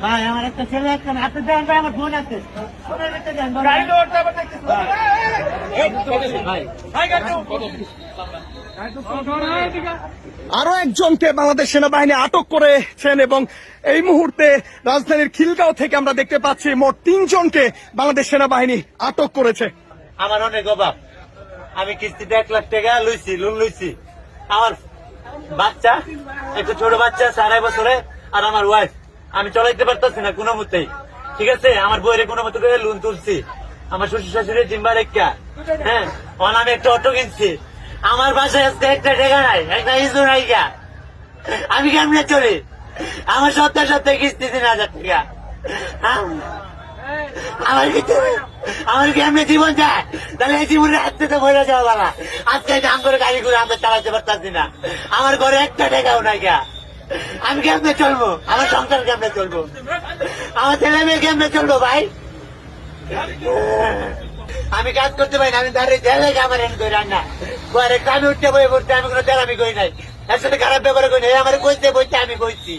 ভাই আমার একটা ছেলে একটা আপনি দেন ভাই, আমার ফোন আছে, ফোনের একটা দেন ভাই। আরো একজনকে বাংলাদেশ সেনাবাহিনী আটক করেছেন এবং এই মুহূর্তে রাজধানীর খিলগাঁও থেকে আমরা দেখতে পাচ্ছি মোট 3 জনকে বাংলাদেশ সেনাবাহিনী আটক করেছে। আমার অনেক অভাব, আমি কিস্তিতে 1 লাখ টাকা লোন লইছি। আমার বাচ্চা, একটা ছোট বাচ্চা 4.5 বছরে, আর আমার ওয়াইফ, আমি চলাইতে পারতেছি না কোনো মতেই। ঠিক আছে, আমার বইয়ের কোনো মতো করে লোন তুলছি, আমার শ্বশুর শাশুড়ি জিম্বার একটা, হ্যাঁ, আমি একটা অটো কিনছি। আমার বাসায় আজকে একটা টাকা নাই, একটা ইজু নাই গা। আমি কেমনে চলি? আমার সপ্তাহে কিস্তি 3,000 টাকা। আমার কেমনে জীবন যায়? তাহলে এই জীবনে হাতে তো মরে যাওয়া বাবা। আজকে দাম করে গাড়ি করে আমরা চালাতে পারতাছি না, আমার ঘরে একটা টাকাও নাই গা। আমি কেমনে চলবো? আমার সংসার কেমনে চলবো? আমার ছেলে মেয়ে কেমনে চলবো ভাই? আমি কাজ করতে পারি না, আমি দাঁড়িয়ে দেয় আমার এন করে রান্না আমি উঠতে বই করতে, আমি কোনো তেলামি করি নাই, এর সাথে খারাপ ব্যবহার করি নাই। আমার কইতে বইতে আমি কইছি।